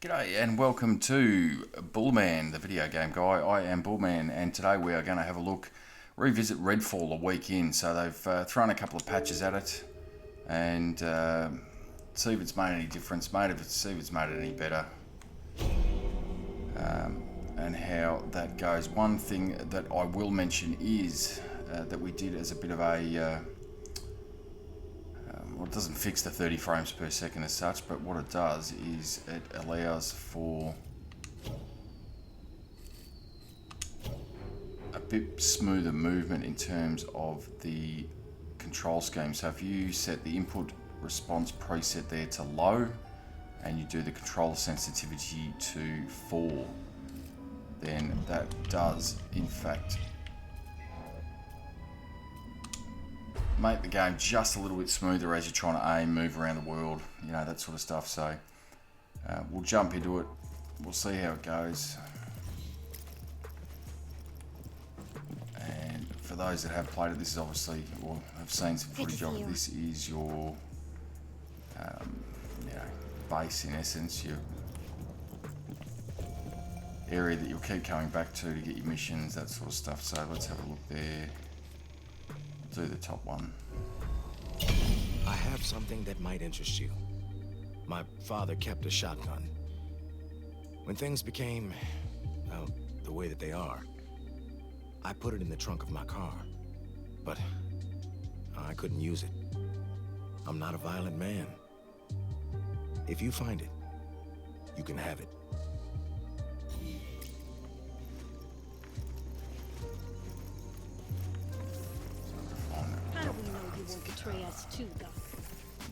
G'day and welcome to Bullman, the video game guy. I am Bullman, and today we are going to have a look, revisit Redfall a week in. So they've thrown a couple of patches at it and see if it's made any difference, see if it's made it any better, and how that goes. One thing that I will mention is that we did as a bit of a well, it doesn't fix the 30 frames per second as such, but what it does is it allows for a bit smoother movement in terms of the control scheme. So if you set the input response preset there to low and you do the controller sensitivity to 4, then that does in fact make the game just a little bit smoother as you're trying to aim, move around the world, you know, that sort of stuff. So we'll jump into it, we'll see how it goes. And for those that have played it, this is obviously, or have seen some footage of it, this is your you know, base in essence, your area that you'll keep coming back to get your missions, that sort of stuff. So let's have a look there. Do the top one. I have something that might interest you. My father kept a shotgun. When things became, well, the way that they are, I put it in the trunk of my car. But I couldn't use it. I'm not a violent man. If you find it, you can have it. Betray us too, Doc.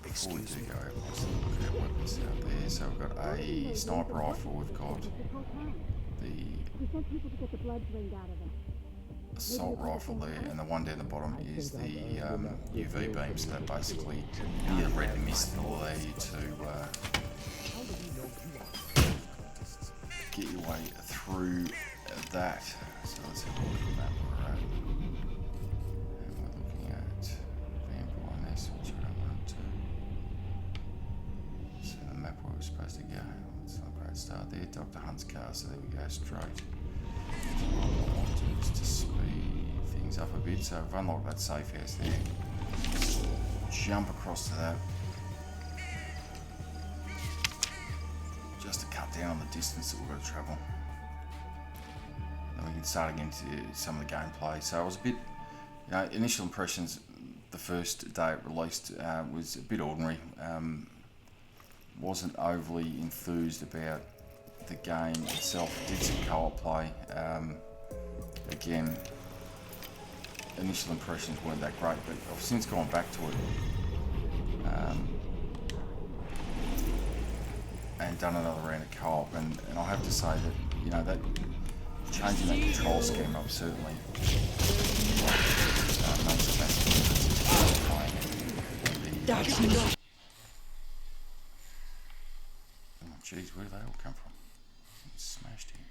Before we do go, let's look at weapons out there. So we've got a sniper rifle, we've got the assault rifle there, and the one down the bottom is the UV beam. So that basically, the red mist will allow you to get your way through that. So let's have a look at the map where we're at. And we're looking at which I don't want to. So the map where we're supposed to go. It's not a great start there. Dr. Hunt's car, so there we go, straight. What I want to do is to speed things up a bit. So I've unlocked that safe house there. Jump across to that. Just to cut down on the distance that we've got to travel. Then we can start again to some of the gameplay. So I was a bit, you know, initial impressions. The first day it released was a bit ordinary. Wasn't overly enthused about the game itself. Did some co-op play. Again, initial impressions weren't that great, but I've since gone back to it and done another round of co-op, and I have to say that, you know, that changing that control scheme up certainly makes a massive difference. Oh jeez, where do they all come from? It's smashed here.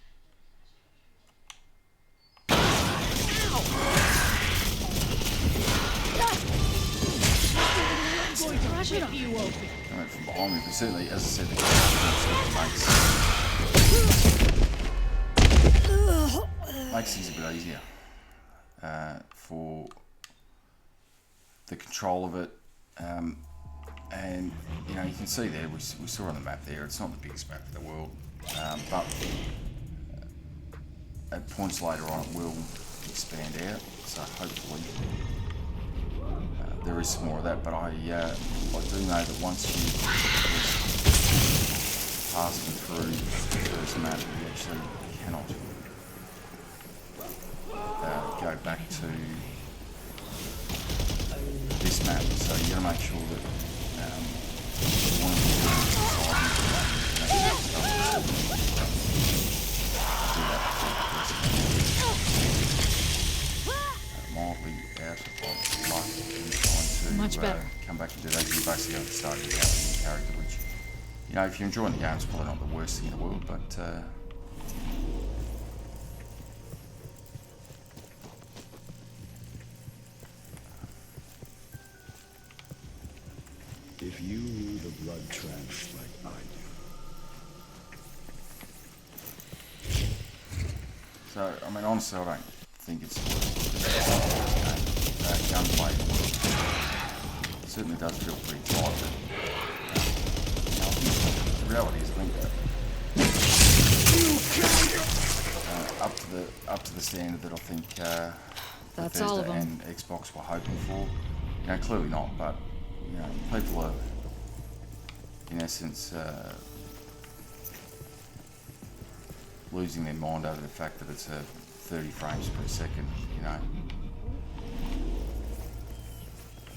Coming from behind me, but certainly, as I said, the makes things a bit easier for the control of it. And you know, you can see there, we saw on the map there, it's not the biggest map in the world, but at points later on it will expand out, so hopefully there is some more of that. But I do know that once you pass through the first map, you actually cannot go back to this map, so you got to make sure that you want to be doing mildly out of luck in trying to Much better. Come back and do that. You basically have to start your character, which, you know, if you're enjoying the game, it's probably not the worst thing in the world, but if you knew the blood trench like I do, So, I mean, honestly, I don't think it's gunplay. Certainly does feel pretty tight, but the reality is, I think up to the standard that I think That's all of Bethesda them. and Xbox were hoping for. Clearly not, but people are in essence losing their mind over the fact that it's 30 frames per second. I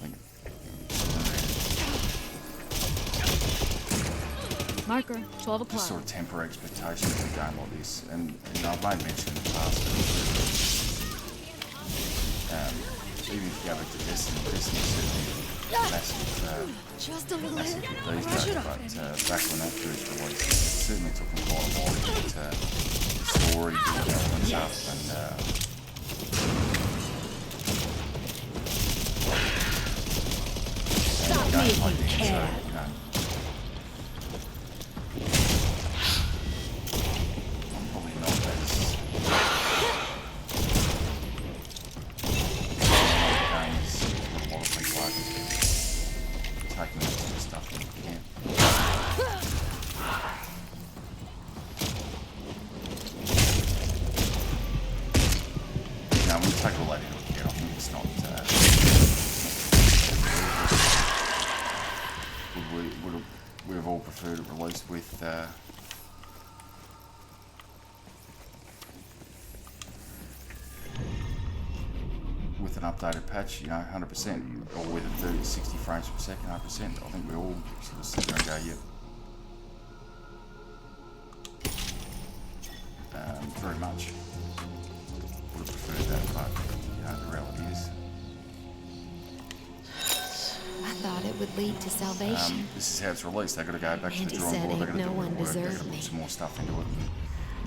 think Marker, 12 o'clock. just sort of temper expectations of a game like this, and I've made mention in the past that even if you go back to Destiny certainly massive, Just a little massive bit. these days, but back when that first released, it certainly took them quite a while to get the story built up and Stop me if you can. I'm probably not as games a lot of people are taking that sort of stuff into account. When you take all that into account, I think it's not. Would have all preferred it released with an updated patch, 100%, or with 30 to 60 frames per second, 100%. I think we all sort of sit there and go, yep. Very much would have preferred that, but the reality is. I thought it would lead to salvation. This is how it's released. They've got to go back to the Andy drawing said board. They've got to no do one more work. They've got deserved to me. put some more stuff into it.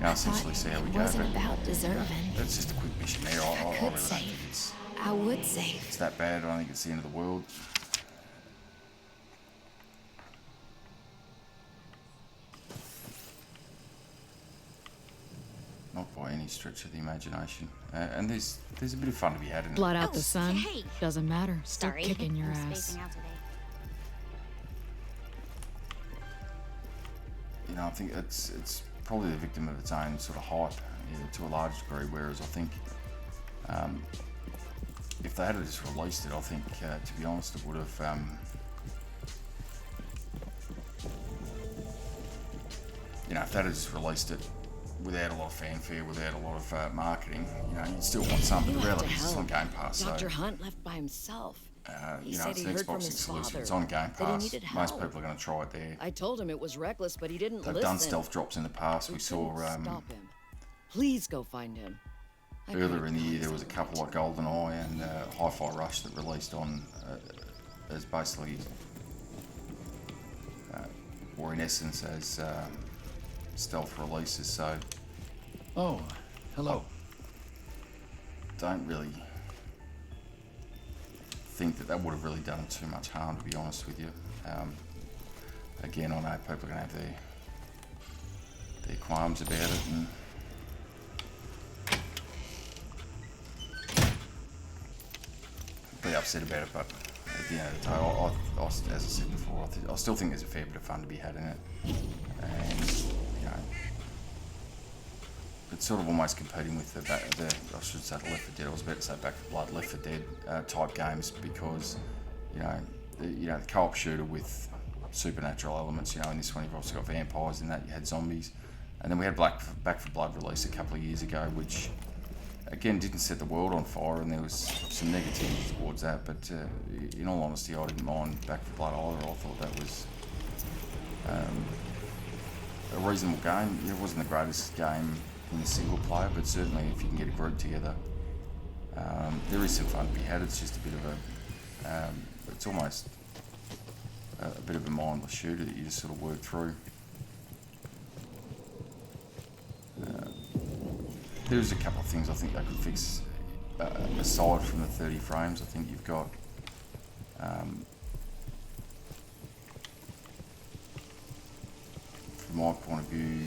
And, essentially see how we It go. wasn't But, about deserving. that's just a quick mission there. I really don't save. think it's I would save. that bad. I don't think it's the end of the world. Not by any stretch of the imagination. And there's a bit of fun to be had in it. Blot out the Oh, sun. hey. Doesn't matter. Still Sorry. kicking your I'm ass. spacing out today. I think it's probably the victim of its own sort of hype, to a large degree. Whereas I think if they had just released it, I think to be honest, it would have. If they had just released it without a lot of fanfare, without a lot of marketing, you'd still want some. But the reality is it's on Game Pass, so Dr. Hunt left by himself. He said it's he an heard from Xbox his exclusive. father It's on Game that he Pass. needed Most help. people are going to try it there. I told him it was reckless, but he didn't They've listen. done stealth drops in the past. We saw couldn't stop him. Please go find him. I earlier pray in the year God there was a couple like GoldenEye and Hi-Fi Rush that released on as basically, or in essence as stealth releases. So Oh, hello. don't really think that would have really done too much harm, to be honest with you. Again, I know people are going to have their qualms about it, and be upset about it, but at the end of the day, I, as I said before, I still think there's a fair bit of fun to be had in it, and it's sort of almost competing with the I should say the Left 4 Dead. I was about to say Back 4 Blood, Left 4 Dead type games, because the co-op shooter with supernatural elements. In this one you've also got vampires. In that you had zombies, and then we had Back 4 Blood released a couple of years ago, which again didn't set the world on fire, and there was some negativity towards that. But in all honesty, I didn't mind Back 4 Blood either. I thought that was a reasonable game. It wasn't the greatest game in the single player, but certainly if you can get a group together, there is some fun to be had. It's just a bit of a, it's almost a bit of a mindless shooter that you just sort of work through. There's a couple of things I think they could fix aside from the 30 frames. I think you've got from my point of view,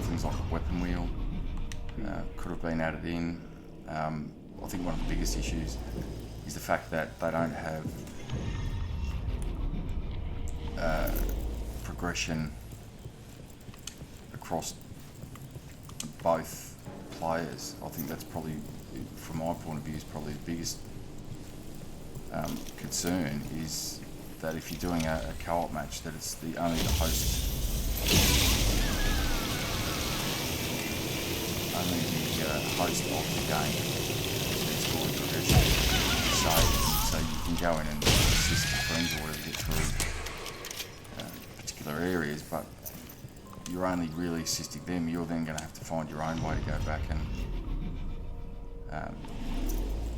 things like the weapon wheel. could have been added in. I think one of the biggest issues is the fact that they don't have progression across both players. I think that's probably, from my point of view, is probably the biggest concern, is that if you're doing a co-op match, that it's only the host of the game that's scoring progression. So you can go in and assist your friends or whatever get through particular areas, but you're only really assisting them. You're then going to have to find your own way to go back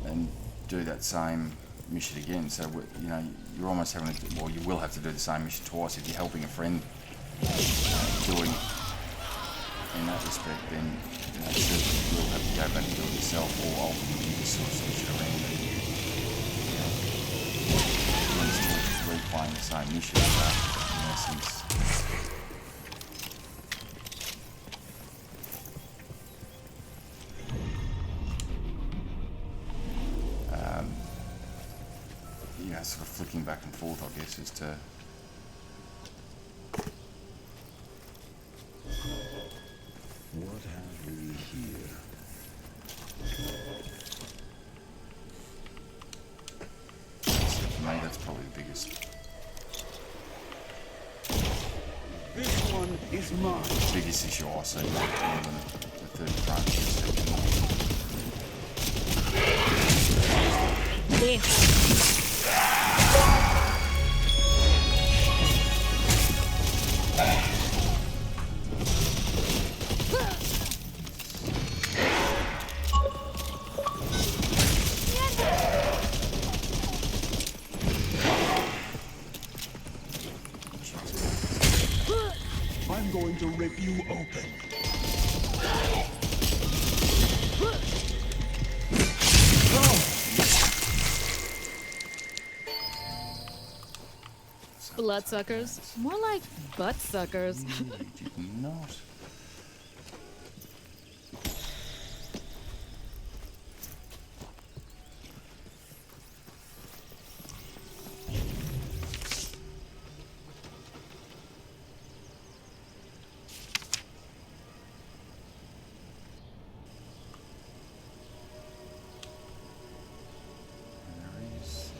and do that same mission again. So you know, you're almost having to, well, you will have to do the same mission twice. If you're helping a friend doing in that respect, then you know, certainly you will have to go back and do it yourself, or ultimately you just sort of switch it around and you're still replaying the same mission, in essence. Yeah, sort of flicking back and forth, I guess, as to what have we here? So for me, that's probably the biggest. This one is mine. Biggest issue I see, more than the third front, the second one. I'm going to rip you open. Bloodsuckers? More like butt suckers. You did not. There is,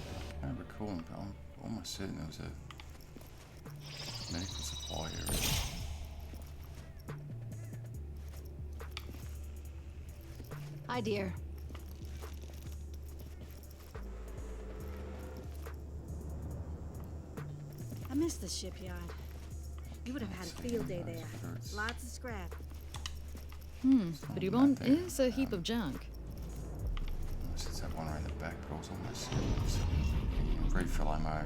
I can't recall, but I'm almost certain there was a medical supply area. Hi, dear. I miss the shipyard. You would have had a field day there. Lots of scrap. Bribon is a heap of junk. Unless it's that one around the back, but I was almost certain there was some refill ammo,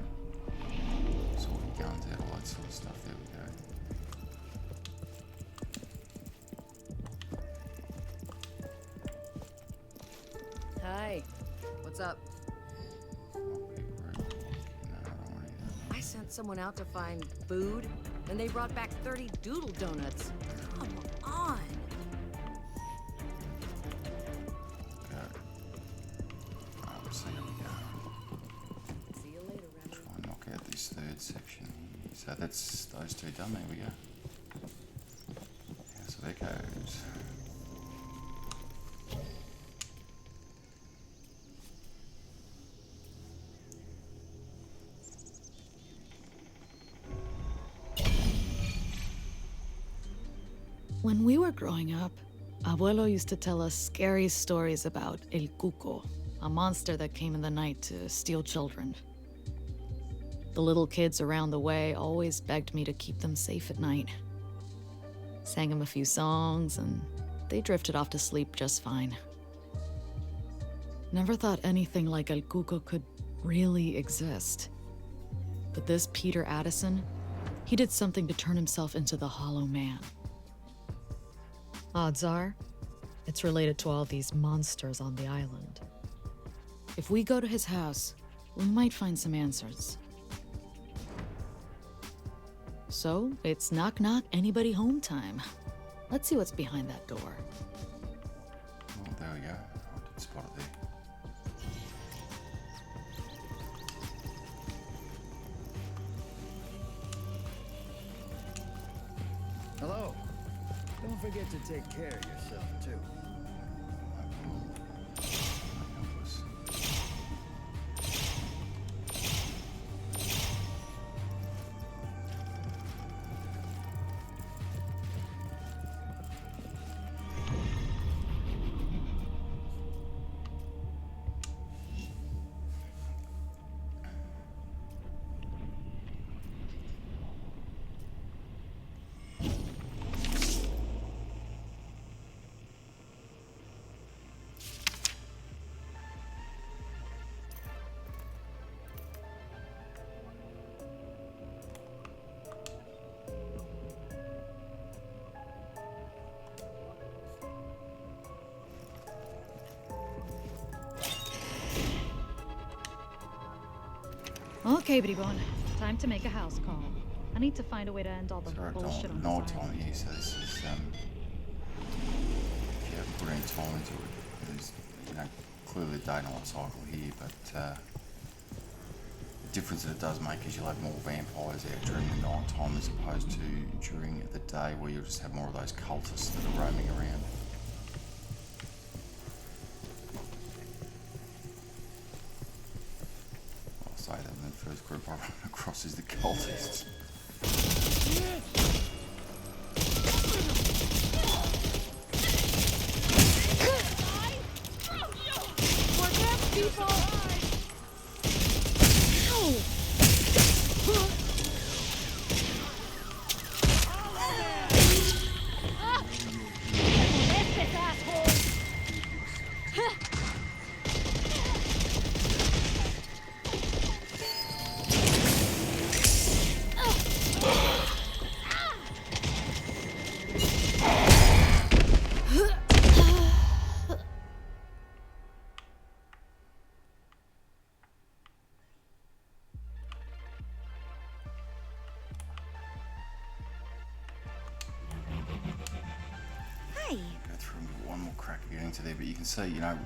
sorting guns out, all that sort of stuff. There we go. Hi. What's up? Might be a group. No, I don't want any of I sent someone out to find food, and they brought back 30 doodle donuts. Come on. that. Go. So here we go. See you later, Remi. Try and knock out this third section here. So that's those two done. There we go. House of Echoes. When we were growing up, Abuelo used to tell us scary stories about El Cuco, a monster that came in the night to steal children. The little kids around the way always begged me to keep them safe at night. Sang them a few songs, and they drifted off to sleep just fine. Never thought anything like El Cuco could really exist. But this Peter Addison, he did something to turn himself into the Hollow Man. Odds are, it's related to all these monsters on the island. If we go to his house, we might find some answers. So, it's knock knock, anybody home time. Let's see what's behind that door. Oh, there we go. I did spot it there. Hello. Don't forget to take care of yourself, too. Okay, Bribon. Time to make a house call. I need to find a way to end all the bullshit on no this time island. here, so this is if you haven't put any time into it, there's clearly a day-night cycle here, but the difference that it does make is you'll have more vampires out during the night time as opposed to during the day where you'll just have more of those cultists that are roaming around. I'll say that in the first group I run across is the cultists. Go through and get one more crack at getting to there, but you can see, the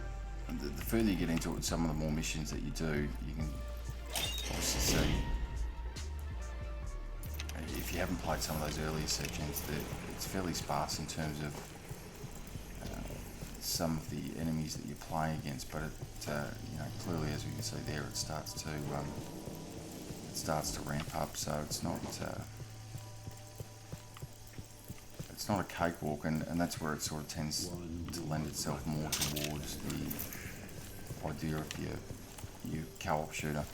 further you get into it, some of the more missions that you do, you can obviously see, if you haven't played some of those earlier sections, that it's fairly sparse in terms of some of the enemies that you're playing against, but clearly, as we can see there, it starts to ramp up, so it's not a cakewalk, and that's where it sort of tends to lend itself more towards the idea of your co-op shooter.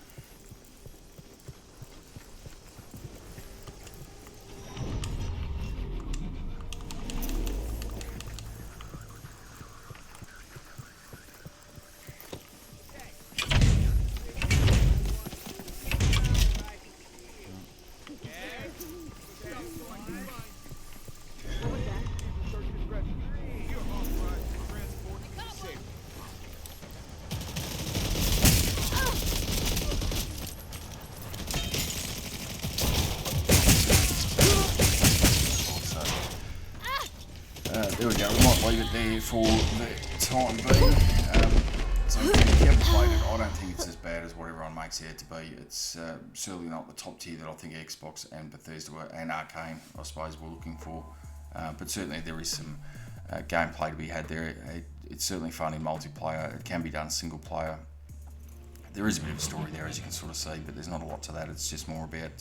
There we go, we might leave it there for the time being. So if you haven't played it, I don't think it's as bad as what everyone makes it out to be. It's certainly not the top tier that I think Xbox and Bethesda and Arkane, I suppose, were looking for. But certainly there is some gameplay to be had there. It's certainly fun in multiplayer. It can be done single player. There is a bit of a story there, as you can sort of see, but there's not a lot to that. It's just more about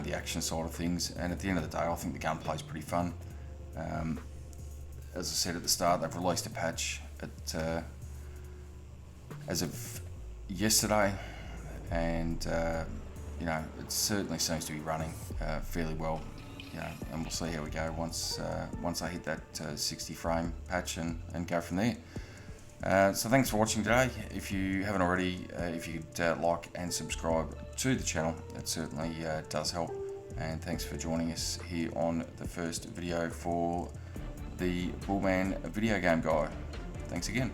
the action side of things. And at the end of the day, I think the gunplay is pretty fun. As I said at the start, they've released a patch as of yesterday, and it certainly seems to be running fairly well. And we'll see how we go once I hit that 60 frame patch and go from there. So thanks for watching today. If you haven't already, if you could like and subscribe to the channel, that certainly does help. And thanks for joining us here on the first video for the Bullman video game guy. Thanks again.